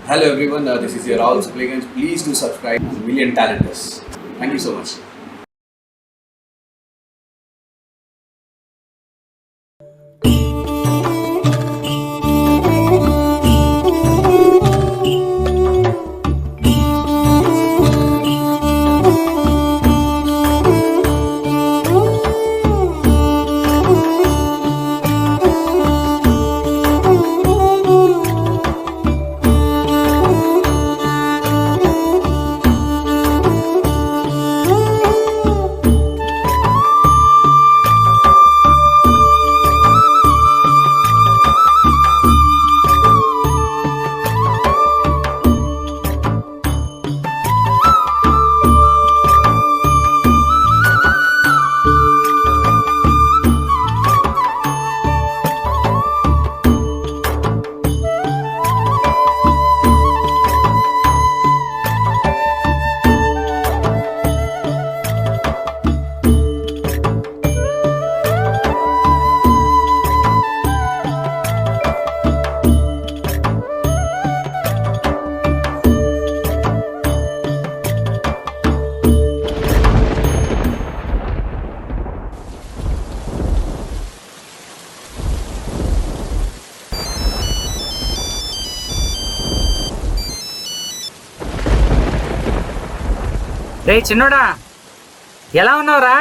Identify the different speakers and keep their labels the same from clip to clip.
Speaker 1: Hello everyone, this is your Rahul Supplicants. Please do subscribe to Million Talenters. Thank you so much.
Speaker 2: రే చిన్నోడా, ఎలా ఉన్నావురా?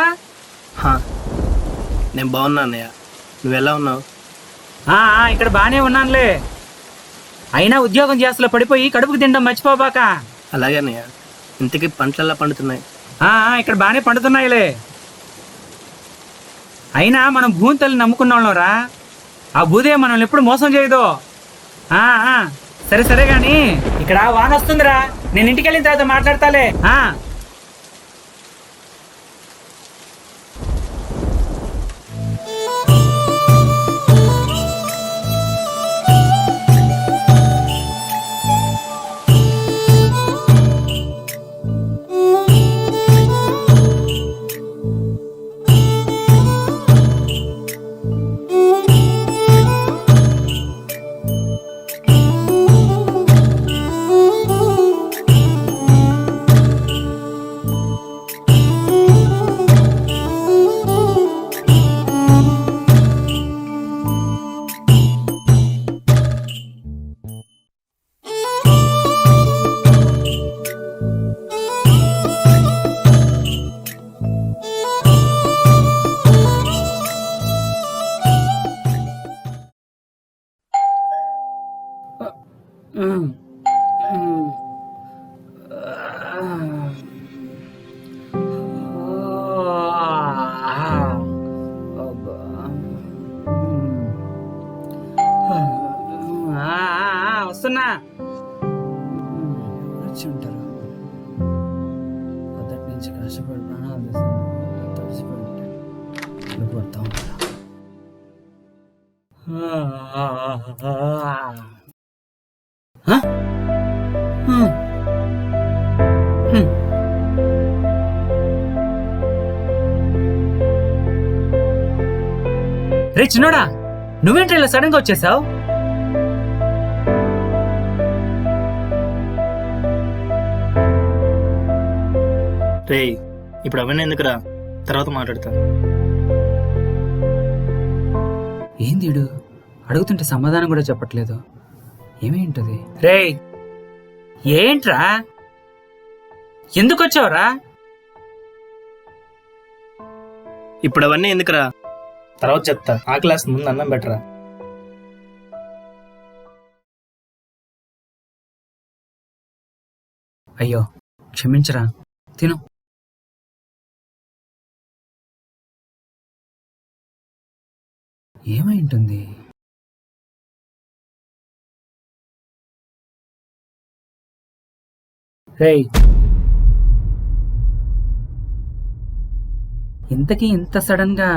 Speaker 3: నేను బాగున్నా అన్నయ్య, నువ్వు ఎలా ఉన్నావు?
Speaker 2: ఇక్కడ బాగానే ఉన్నానులే. అయినా ఉద్యోగం చేస్తలో పడిపోయి కడుపుకు తినడం మర్చిపోబాక.
Speaker 3: అలాగే అన్నయ్య. ఇంతకీ పంటలెలా పండుతున్నాయి?
Speaker 2: ఇక్కడ బాగానే పండుతున్నాయిలే. అయినా మనం భూమి తల్లి నమ్ముకున్న వాళ్ళంరా. ఆ భూదేవి మనల్ని ఎప్పుడు మోసం చేయదు. సరే సరే గాని ఇక్కడ వాన వస్తుందిరా, నేను ఇంటికి వెళ్ళిన తర్వాత మాట్లాడతాలే. వస్తున్నా. వచ్చి ఉంటారు. మొదటి నుంచి కష్టపడి ప్రాణాలు తడిసిపోయి పడతా ఉంటారు. రే చిన్నోడా, నువ్వేంటి ఇలా సడన్ గా వచ్చేసావు?
Speaker 3: రే, ఇప్పుడు అవన్నీ ఎందుకురా, తర్వాత మాట్లాడతాను.
Speaker 2: ఏంది అడుగుతుంటే సమాధానం కూడా చెప్పట్లేదు. ఏమేంటది? రే ఏంట్రా, ఎందుకు వచ్చావురా?
Speaker 3: ఇప్పుడు అవన్నీ ఎందుకురా, తర్వాత చెప్తా. ఆ క్లాస్ ముందు అన్నం బెటరా.
Speaker 2: అయ్యో క్షమించరా, తిను. ఏమై ఉంటుంది? రేయ్, ఇంతకీ ఇంత సడన్ గా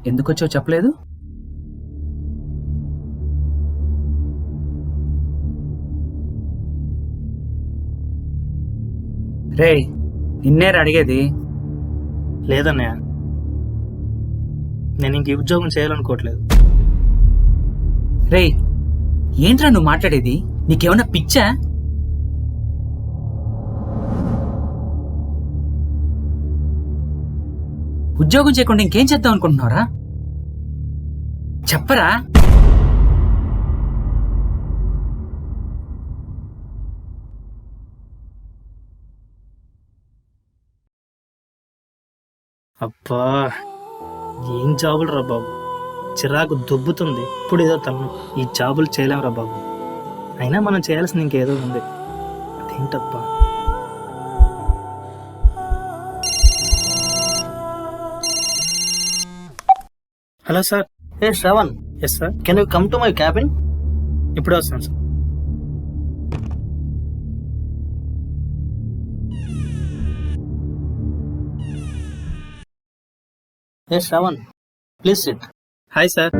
Speaker 2: ఎందుకొచ్చో చెప్పలేదు? రేయ్, నిన్నేరు అడిగేది.
Speaker 3: లేదన్నయ్య, నేను ఇంక ఉద్యోగం చేయాలనుకోవట్లేదు.
Speaker 2: రేయ్, ఏంట్రా నువ్వు మాట్లాడేది? నీకేమన్నా పిచ్చా? ఉద్యోగం చేయకుండా ఇంకేం చేద్దాం అనుకుంటున్నారా? చెప్పరా?
Speaker 3: అబ్బా, ఏం జాబులు రా బాబు, చిరాకు దుబ్బుతుంది. ఇప్పుడు ఏదో తను ఈ జాబులు చేయలేం రా బాబు. అయినా మనం చేయాల్సింది ఇంకేదో ఉంది. అదేంటబ్బా? Hello sir.
Speaker 4: Hey Shravan,
Speaker 3: yes sir.
Speaker 4: can you come to my cabin?
Speaker 3: ఇప్పుడే వస్తున్నాను sir.
Speaker 4: Hey Shravan, please sit.
Speaker 3: Hi sir.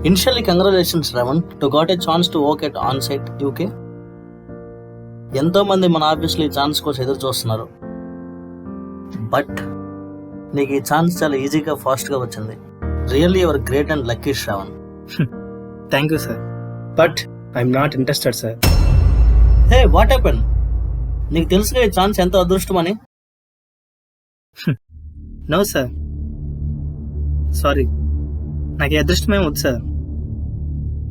Speaker 4: Initially, congratulations Shravan to got a chance to work at on-site UK. ఎంతో మంది మన ఆఫీస్లో ఈ chance కోసం ఎదురు చూస్తున్నారు, బట్ నీకు ఈ ఛాన్స్ చాలా ఈజీగా ఫాస్ట్గా వచ్చింది. Really your great and lucky Shravan.
Speaker 3: Thank you sir, but I'm not interested sir.
Speaker 4: Hey, what happen? నీకు తెలుసుగా ఈ ఛాన్స్ ఎంతో అదృష్టమని.
Speaker 3: నో సార్, సారీ, నాకు ఈ అదృష్టమే వద్దు సార్.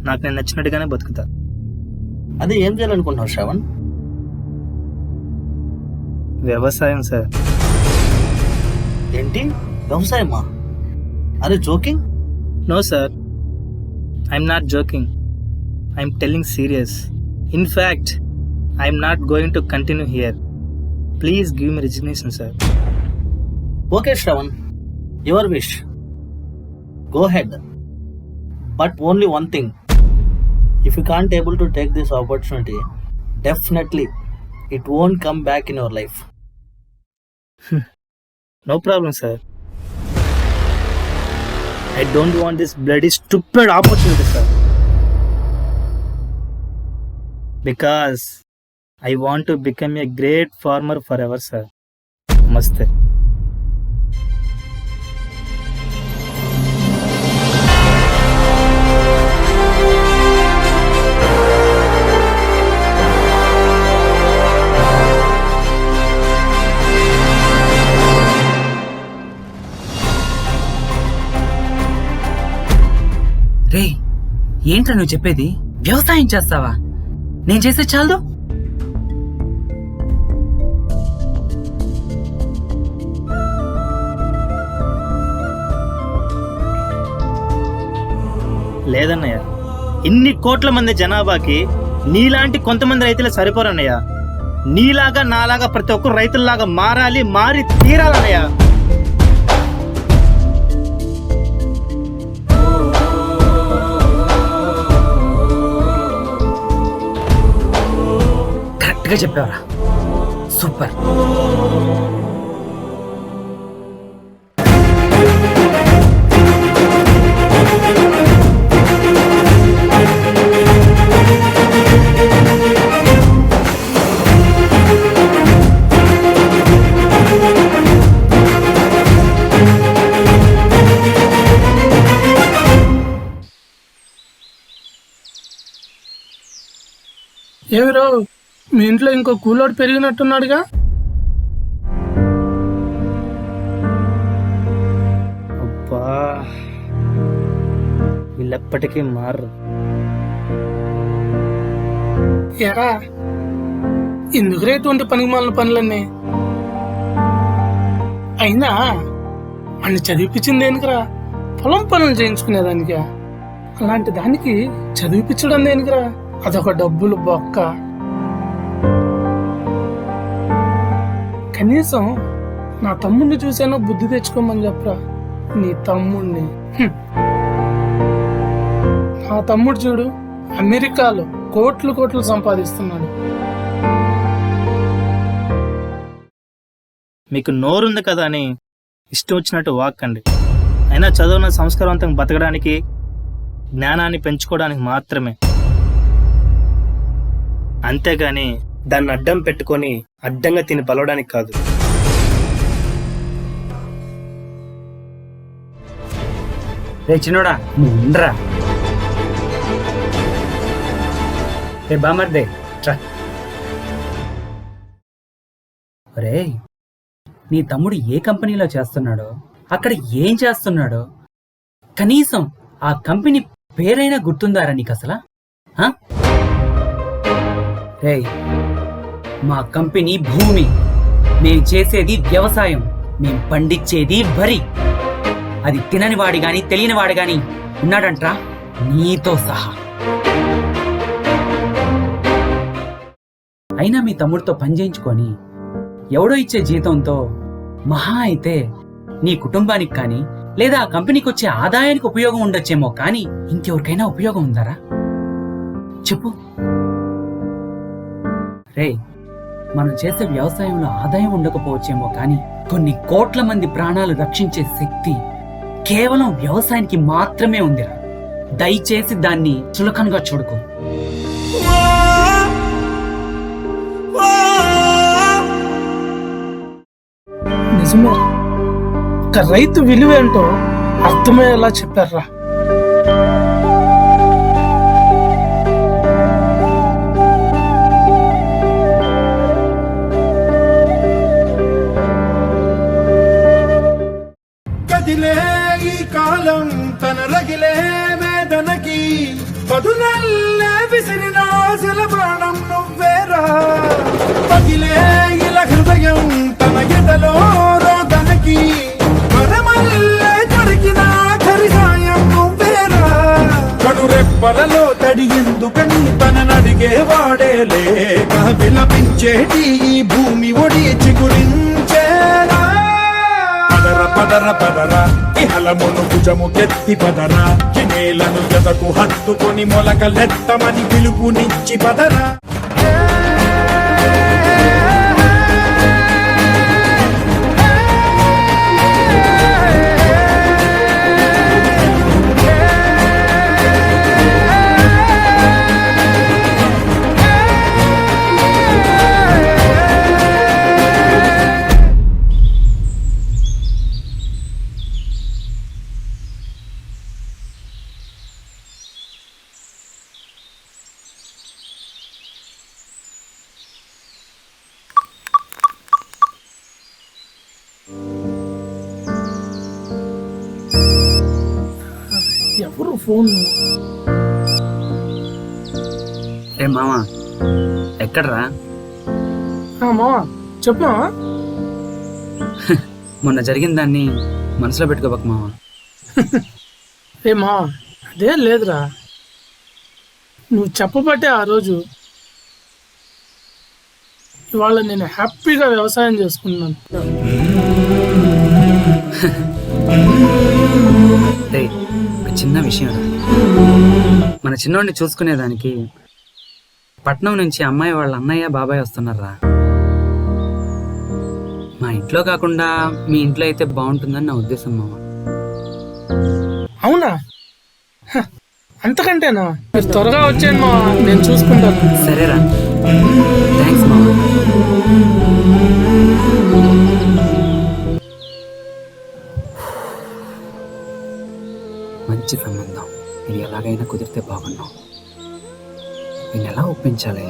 Speaker 3: నాకు నేను నచ్చినట్టుగానే బతుకుతా.
Speaker 4: అది ఏం చేయాలనుకుంటున్నావు శ్రావణ్?
Speaker 3: వ్యవసాయం సార్.
Speaker 4: ఏంటి, వ్యవసాయమా? అరే joking?
Speaker 3: No sir, I'm not joking, I'm telling serious. In fact I'm not going to continue here. Please give me resignation sir.
Speaker 4: Okay Shravan, your wish, go ahead. But only one thing, if you can't able to take this opportunity, definitely it won't come back in your life.
Speaker 3: No problem, sir. I don't want this bloody stupid opportunity, sir. Because I want to become a great farmer forever, sir. Namaste.
Speaker 2: రే, ఏంట్రా నువ్వు చెప్పేది? వ్యవసాయం చేస్తావా? నేను చేసే చాలు.
Speaker 3: లేదన్నయ్య, ఇన్ని కోట్ల మంది జనాభాకి నీలాంటి కొంతమంది రైతులు సరిపోరన్నయ్య. నీలాగా నాలాగా ప్రతి ఒక్కరు రైతుల్లాగా మారాలి, మారి తీరాలన్నయ్య.
Speaker 2: కరెక్ట్గా చెప్పావరా, సూపర్.
Speaker 5: ఏమిరో, మీ ఇంట్లో ఇంకో కూలోడు పెరిగినట్టున్నాడుగా?
Speaker 3: అబ్బా, వీళ్ళెప్పటికీ మారు.
Speaker 5: ఎరా, ఎందుకురా ఇటువంటి పనికిమాలిన పనులన్నీ? అయినా అన్ని చదివిపించింది దేనికిరా? పొలం పనులు చేయించుకునేదానికా? అలాంటి దానికి చదివిపించడం దేనికిరా? అదొక డబ్బులు బొక్క. కనీసం నా తమ్ముడిని చూసానో బుద్ధి తెచ్చుకోమని చెప్పరా. నీ తమ్ముడిని, నా తమ్ముడు చూడు, అమెరికాలో కోట్లు కోట్లు సంపాదిస్తున్నాడు.
Speaker 3: మీకు నోరుంది కదా అని ఇష్టం వచ్చినట్టు వాక్కండి. అయినా చదువున సంస్కారవంతంగా బతకడానికి, జ్ఞానాన్ని పెంచుకోవడానికి మాత్రమే. అంతేగాని దాన్ని అడ్డం పెట్టుకొని అడ్డంగా తిని పలవడానికి కాదు.
Speaker 2: రే చిన్నోడా, నువ్వు ఉండరా. రే బామర్దే, రే నీ తమ్ముడు ఏ కంపెనీలో చేస్తున్నాడో, అక్కడ ఏం చేస్తున్నాడో, కనీసం ఆ కంపెనీ పేరైనా గుర్తుందారా నీకు అసలు? రేయ్, మా కంపెనీ భూమి, మేం చేసేది వ్యవసాయం, మేం పండించేది వరి. అది తినని వాడి గాని తెలియని వాడు గాని ఉన్నాడంట్రా, నీతో సహా. అయినా మీ తమ్ముడితో పని చేయించుకొని ఎవడో ఇచ్చే జీతంతో మహా అయితే నీ కుటుంబానికి కానీ లేదా ఆ కంపెనీకి వచ్చే ఆదాయానికి ఉపయోగం ఉండొచ్చేమో కానీ ఇంకెవరికైనా ఉపయోగం ఉందారా చెప్పు? రేయ్, మనం చేసే వ్యవసాయంలో ఆదాయం ఉండకపోవచ్చేమో కానీ కొన్ని కోట్ల మంది ప్రాణాలు రక్షించే శక్తి కేవలం వ్యవసాయానికి మాత్రమే ఉందిరా. దయచేసి దాన్ని చులకనగా చూడకు.
Speaker 5: నిజమే, ఒక రైతు విలువేంటో అర్థమయ్యేలా చెప్పారా.
Speaker 6: కదిలే ఈ కాలం తన రగిలే వేదనకి పదునల్లే విసిరిన ఆశల ప్రాణం నువ్వేరా. పగిలే ఇలా హృదయం తన ఎదలో రోదనకి మరమల్లే దొరికిన ఆఖరి సాయం నువ్వేరా. కడురెప్పలలో తడి ఎందుకని తననడిగే వాడే లేక విలపించేటి ఈ భూమి ఒడి చిగురించేరా. పదర పదర ఇహలమును భుజము కెత్తి పదరా, నేలను జతకు హత్తుకొని మొలకలెత్తమని పిలుపునిచ్చి పదరా.
Speaker 5: ఎవరు ఫోన్?
Speaker 2: రే మామా, ఎక్కడ్రా?
Speaker 5: మావా చెప్పు.
Speaker 2: మొన్న జరిగిన దాన్ని మనసులో పెట్టుకోబాక మావా.
Speaker 5: రే మావా, అదేం లేదురా, నువ్వు చెప్పబట్టే ఆ రోజు ఇవాళ నేను హ్యాపీగా వ్యవసాయం చేసుకున్నాను.
Speaker 2: రే, ఒక చిన్న విషయం, మన చిన్నోడిని చూసుకునేదానికి పట్నం నుంచి అమ్మాయి వాళ్ళ అన్నయ్య బాబాయ్ వస్తున్నారా. మా ఇంట్లో కాకుండా మీ ఇంట్లో అయితే బాగుంటుందని నా ఉద్దేశం మామ.
Speaker 5: అవునా? అంతకంటేనా? మీరు త్వరగా వచ్చేయండి మా, నేను చూసుకుంటాను.
Speaker 2: సరేరా, థ్యాంక్స్ మామ. మంచి సంబంధం, ఇది ఎలాగైనా కుదిరితే బాగున్నాం. నేను ఎలా ఒప్పించాలి?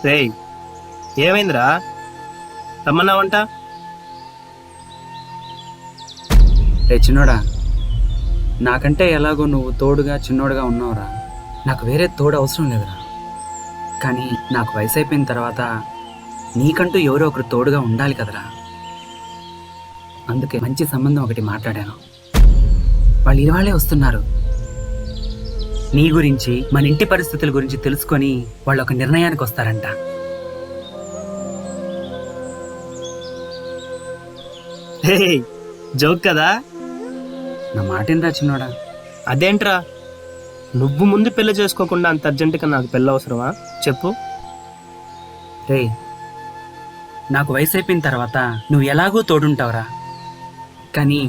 Speaker 3: రేయ్, ఏమైందిరా? రమ్మన్నావంట?
Speaker 2: రే చిన్నోడా, నాకంటే ఎలాగో నువ్వు తోడుగా చిన్నోడుగా ఉన్నావురా. నాకు వేరే తోడు అవసరం లేదురా. కానీ నాకు వయసు అయిపోయిన తర్వాత నీకంటూ ఎవరో ఒకరు తోడుగా ఉండాలి కదరా. అందుకే మంచి సంబంధం ఒకటి మాట్లాడాను. వాళ్ళు ఇవాళే వస్తున్నారు. నీ గురించి, మన ఇంటి పరిస్థితుల గురించి తెలుసుకొని వాళ్ళు ఒక నిర్ణయానికి వస్తారంట.
Speaker 3: జోక్ కదా?
Speaker 2: నా మాటేంరా చిన్నోడా?
Speaker 3: అదేంట్రా, నువ్వు ముందు పెళ్లి చేసుకోకుండా అంత అర్జెంటుగా నాకు పెళ్ళి అవసరమా? చెప్పు.
Speaker 2: రే, నాకు వయసు అయిపోయిన తర్వాత నువ్వు ఎలాగో తోడుంటావురా. కానీ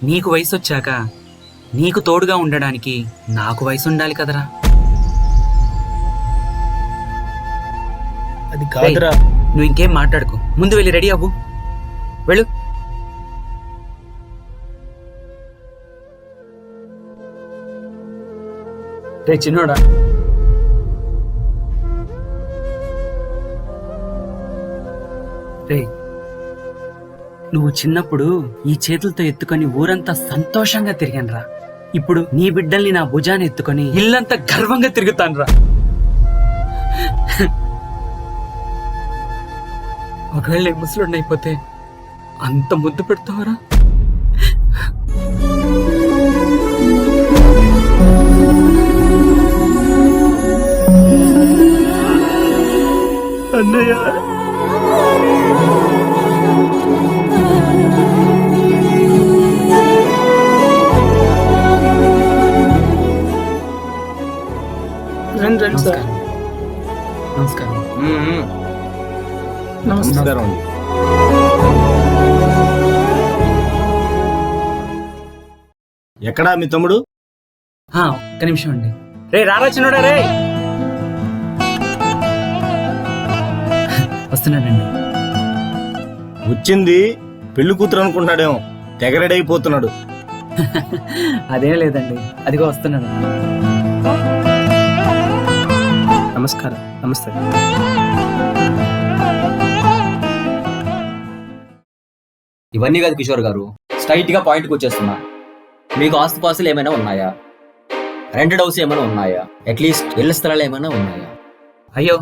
Speaker 2: నీకు వయసు వచ్చాక నీకు తోడుగా ఉండడానికి నాకు వయసు ఉండాలి కదరా.
Speaker 3: అది కాదురా.
Speaker 2: నువ్వు ఇంకేం మాట్లాడుకో, ముందు వెళ్ళి రెడీ అవ్వు, వెళ్ళు. రే చిన్నోడా, రే నువ్వు చిన్నప్పుడు ఈ చేతులతో ఎత్తుకొని ఊరంతా సంతోషంగా తిరిగానురా. ఇప్పుడు నీ బిడ్డల్ని నా భుజాన్ని ఎత్తుకొని ఇల్లంతా గర్వంగా తిరుగుతానురా. ఒకవేళ ముసలుడిని అయిపోతే అంత ముద్దు పెడతావరా?
Speaker 3: అన్నయ్య
Speaker 5: రండి రండి సార్.
Speaker 2: నమస్కారం.
Speaker 5: నమస్కారం.
Speaker 7: ఎక్కడా మీ తమ్ముడు?
Speaker 2: ఒక్క నిమిషం అండి. రే రారా చిన్నోడా, రే వస్తున్నాడండి.
Speaker 7: వచ్చింది పెళ్లి కూతురు అనుకుంటున్నాడేమో, తెగరెడైపోతున్నాడు.
Speaker 2: అదేం లేదండి, అదిగో వస్తున్నాడు.
Speaker 3: నమస్కారం. నమస్తే.
Speaker 8: ఇవన్నీ కాదు కిషోర్ గారు, స్ట్రైట్ గా పాయింట్కి వచ్చేస్తున్నా. మీకు ఆస్తుపాస్తులు ఏమైనా ఉన్నాయా? రెంటెడ్ హౌస్ ఏమైనా ఉన్నాయా? అట్లీస్ట్ ఇళ్ల స్థలాలు ఏమైనా ఉన్నాయా?
Speaker 2: అయ్యో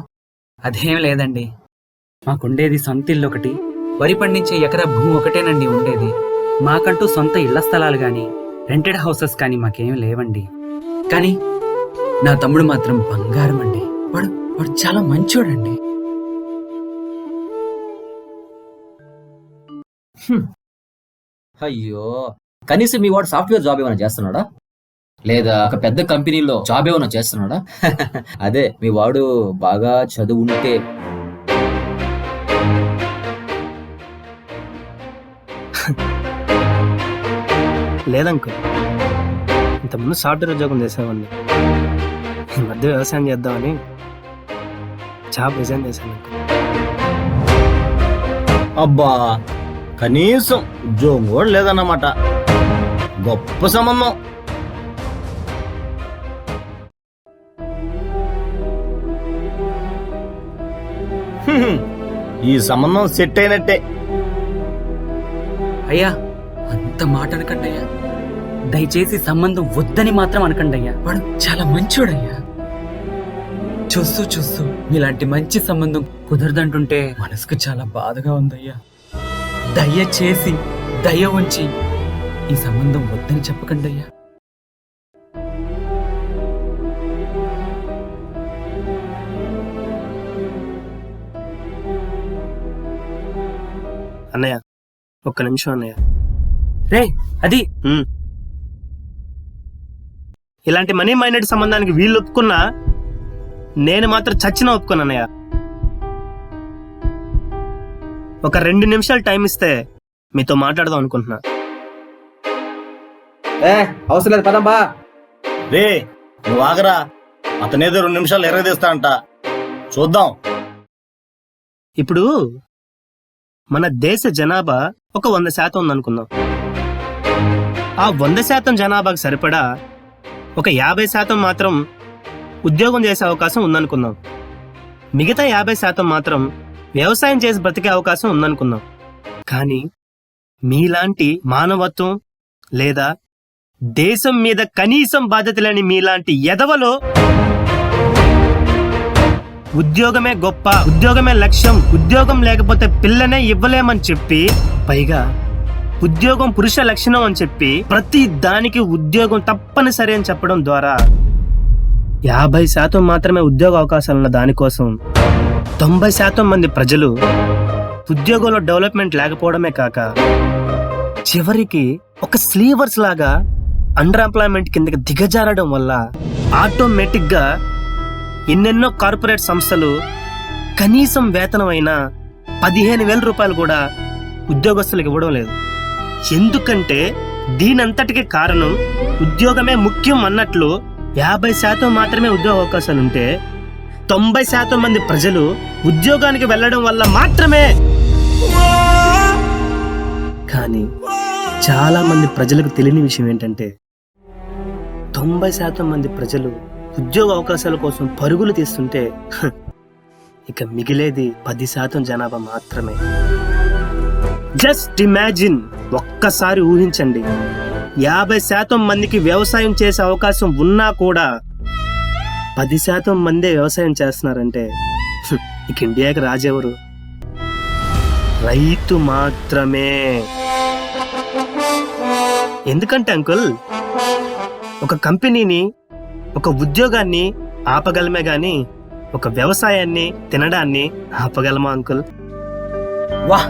Speaker 2: అదేం లేదండి, మాకుండేది సొంత ఇల్లు ఒకటి, వరి పండించే ఎకరా భూమి ఒకటేనండి ఉండేది. మాకంటూ సొంత ఇళ్ల స్థలాలు కానీ రెంటెడ్ హౌసెస్ కానీ మాకేం లేవండి. కానీ నా తమ్ముడు మాత్రం బంగారం అండి. వాడు వాడు చాలా మంచోడండి.
Speaker 8: అయ్యో, కనీసం మీ వాడు సాఫ్ట్వేర్ జాబ్ ఏమైనా చేస్తున్నాడా? లేదా ఒక పెద్ద కంపెనీలో జాబ్ ఏమైనా చేస్తున్నాడా? అదే మీ వాడు బాగా చదువుంటే.
Speaker 3: లేదంకుల్, ఇంతకుముందు సాఫ్ట్వేర్ ఉద్యోగం చేసేవాడిని. ఈ మధ్య వ్యవసాయం చేద్దామని జాబ్ రిజైన్ చేశాను అంకుల్.
Speaker 7: అబ్బా, కనీసం ఉద్యోగం కూడా లేదన్నమాట. గొప్ప సంబంధం. హ్మ్, ఈ సంబంధం సెట్ అయినట్టే.
Speaker 2: అయ్యా అంత మాట అనకండి అయ్యా, దయచేసి సంబంధం వద్దని మాత్రం అనకండి అయ్యా. వాడు చాలా మంచోడయ్యా. చూస్తూ చూస్తూ మీలాంటి మంచి సంబంధం కుదరదంటుంటే మనసుకు చాలా బాధగా ఉందయ్యా. దయచేసి దయ ఉంచి ఈ సంబంధం వద్దని చెప్పకండి అయ్యా.
Speaker 3: అన్నయ్య ఒక్క నిమిషం అన్నయ్య.
Speaker 2: రే అది
Speaker 3: ఇలాంటి మనీ మైండెడ్ సంబంధానికి వీళ్ళు ఒప్పుకున్నా నేను మాత్రం చచ్చిన ఒప్పుకున్నానయ్య. ఒక 2 నిమిషాలు టైం ఇస్తే మీతో మాట్లాడదాం అనుకుంటున్నా.
Speaker 8: అవసరం లేదు, పదమ్మా.
Speaker 7: రే నువ్వు ఆగరా, అతనేదో 2 నిమిషాలు ఎరగదీస్తా అంట. చూద్దాం.
Speaker 3: ఇప్పుడు మన దేశ జనాభా ఒక 100% ఉందనుకుందాం. ఆ 100% జనాభాకు సరిపడా ఒక 50% మాత్రం ఉద్యోగం చేసే అవకాశం ఉందనుకుందాం. మిగతా 50% మాత్రం వ్యవసాయం చేసి బ్రతికే అవకాశం ఉందనుకుందాం. కానీ మీలాంటి మానవత్వం లేదా దేశం మీద కనీసం బాధ్యత లేని మీలాంటి ఎదవలో ఉద్యోగమే గొప్ప, ఉద్యోగమే లక్ష్యం, ఉద్యోగం లేకపోతే పిల్లనే ఇవ్వలేమని చెప్పి, పైగా ఉద్యోగం పురుష లక్షణం అని చెప్పి ప్రతి దానికి ఉద్యోగం తప్పనిసరి అని చెప్పడం ద్వారా 50% మాత్రమే ఉద్యోగ అవకాశాలున్న దానికోసం 90% మంది ప్రజలు ఉద్యోగంలో డెవలప్మెంట్ లేకపోవడమే కాక చివరికి ఒక స్లీవర్స్ లాగా అండర్ ఎంప్లాయ్మెంట్ కిందకి దిగజారడం వల్ల ఆటోమేటిక్ గా ఎన్నెన్నో కార్పొరేట్ సంస్థలు కనీసం వేతనం అయినా 15,000 రూపాయలు కూడా ఉద్యోగస్తులకు ఇవ్వడం లేదు. ఎందుకంటే దీనంతటికి కారణం ఉద్యోగమే ముఖ్యం అన్నట్లు 50% మాత్రమే ఉద్యోగ అవకాశాలుంటే 90% మంది ప్రజలు ఉద్యోగానికి వెళ్ళడం వల్ల మాత్రమే. కానీ చాలా మంది ప్రజలకు తెలియని విషయం ఏంటంటే 90% మంది ప్రజలు ఉద్యోగ అవకాశాల కోసం పరుగులు తీస్తుంటే ఇక మిగిలేది 10% జనాభా మాత్రమే. జస్ట్ ఇమాజిన్, ఒక్కసారి ఊహించండి, 50% మందికి వ్యవసాయం చేసే అవకాశం ఉన్నా కూడా 10% మందే వ్యవసాయం చేస్తున్నారంటే ఇక ఇండియాకి రాజెవరు? రైతు మాత్రమే. ఎందుకంటే అంకుల్, ఒక కంపెనీని, ఒక ఉద్యోగాన్ని ఆపగలమే గాని ఒక వ్యవసాయాన్ని, తినడాన్ని ఆపగలమా అంకుల్?
Speaker 2: వాహ్,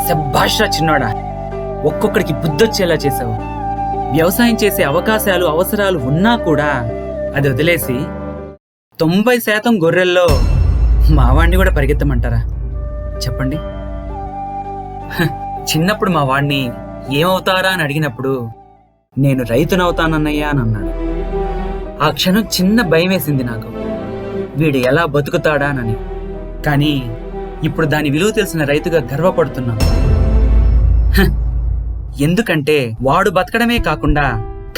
Speaker 2: శభాష్రా చిన్నోడా, ఒక్కొక్కడికి బుద్ధొచ్చేలా చేసావు. వ్యవసాయం చేసే అవకాశాలు, అవసరాలు ఉన్నా కూడా అది వదిలేసి 90% గొర్రెల్లో మా వాడిని కూడా పరిగెత్తమంటారా? చెప్పండి. చిన్నప్పుడు మా వాడిని ఏమవుతారా అని అడిగినప్పుడు నేను రైతునవుతానన్నయ్యా అని అన్నాడు. ఆ క్షణం చిన్న భయం వేసింది నాకు, వీడు ఎలా బతుకుతాడానని. కానీ ఇప్పుడు దాని విలువ తెలిసిన రైతుగా గర్వపడుతున్నాను. ఎందుకంటే వాడు బతకడమే కాకుండా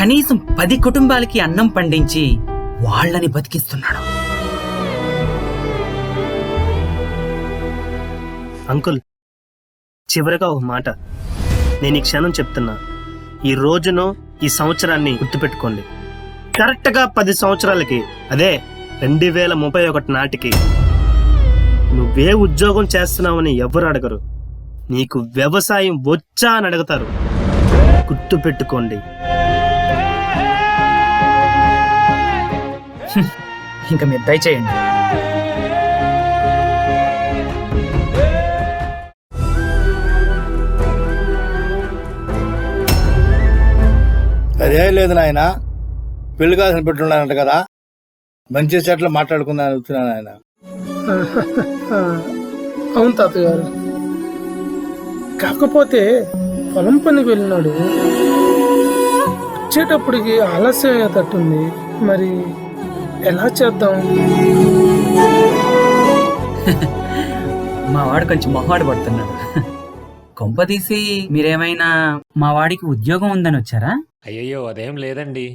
Speaker 2: కనీసం 10 కుటుంబాలకి అన్నం పండించి వాళ్ళని బతికిస్తున్నాడు.
Speaker 3: అంకుల్, చివరిగా ఒక మాట నేను ఈ క్షణం చెప్తున్నా. ఈ రోజును, ఈ సంవత్సరాన్ని గుర్తుపెట్టుకోండి. కరెక్ట్గా 10 సంవత్సరాలకి, అదే 2031 నాటికి నువ్వే ఉద్యోగం చేస్తున్నావని ఎవరు అడగరు. నీకు వ్యవసాయం వచ్చా అని అడుగుతారు. గుర్తుపెట్టుకోండి.
Speaker 2: ఇంకా మీరు దయచేయండి.
Speaker 7: అదేం లేదు నాయన, పెళ్లి కాసిన పెట్టున్నానంట కదా, మంచి చెట్లు మాట్లాడుకుందా అనుకున్నాను ఆయన.
Speaker 5: అవును తాతగారు, కాకపోతే పొలం పనికి వెళ్ళినాడు, వచ్చేటప్పటికి ఆలస్యం అయ్యేటట్టుంది. మరి ఎలా చేద్దాం?
Speaker 2: మా వాడు కొంచెం మొహమాట పడుతున్నాడు. కొంపదీసి మీరేమైనా మా వాడికి ఉద్యోగం ఉందని వచ్చారా?
Speaker 9: అయ్యయ్యో, అదేం లేదండి.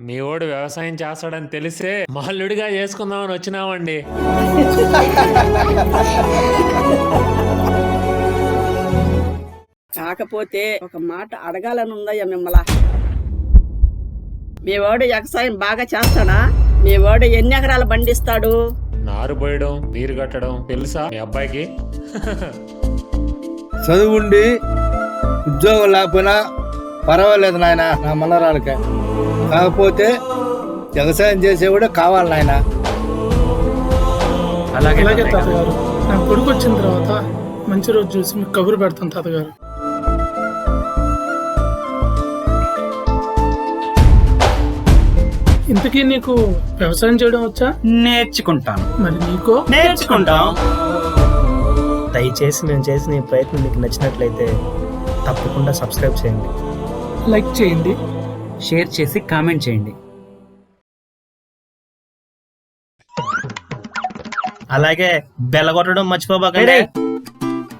Speaker 9: మీ వాడు వ్యవసాయం చేస్తాడని తెలిసే మహల్లుడిగా చేసుకుందామని వచ్చినామండి.
Speaker 10: కాకపోతే ఒక మాట అడగాలని ఉందయ్యా మిమ్మల్ని. మీ వాడు వ్యవసాయం బాగా చేస్తాడా? మీ వాడు ఎన్ని ఎకరాలు పండిస్తాడు?
Speaker 9: నారు పోయడం, నీరు కట్టడం తెలుసా మీ అబ్బాయికి?
Speaker 7: చదువుండి ఉద్యోగం లేకపోయినా పర్వాలేదు నాయన, నా మనరాలకే. కాకపోతే వ్యవసాయం చేసేవాడే కావాలి నాయన.
Speaker 2: అలాగే
Speaker 5: అలాగే తాతగారు, నా కొడుకు వచ్చిన తర్వాత మంచి రోజు చూసి మీకు కబురు పెడతాను తాతగారు. ఇంతకీ నీకు వ్యవసాయం చేయడం వచ్చా?
Speaker 2: నేర్చుకుంటాను.
Speaker 5: మరి నీకో?
Speaker 2: నేర్చుకుంటాం.
Speaker 3: దయచేసి మేము చేసిన ఈ ప్రయత్నం మీకు నచ్చినట్లయితే తప్పకుండా సబ్స్క్రైబ్ చేయండి,
Speaker 5: లైక్ చేయండి,
Speaker 2: షేర్ చేసి కామెంట్ చేయండి.
Speaker 3: అలాగే బెల్ల కొట్టడం మర్చిపోబాకండి.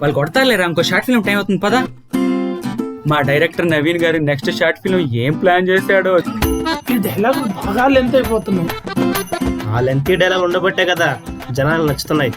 Speaker 2: వాళ్ళు కొడతారులేరా, ఇంకో షార్ట్ ఫిల్మ్ టైం అవుతుంది పదా. మా డైరెక్టర్ నవీన్ గారు నెక్స్ట్ షార్ట్ ఫిల్మ్ ఏం ప్లాన్ చేశాడో.
Speaker 5: ఈ డైలాగులు బాగా లెంత్ అయిపోతున్నాయి.
Speaker 3: ఆ లెంతీ డైలాగ్ ఉండబట్టే కదా జనాలు నచ్చుతున్నాయి.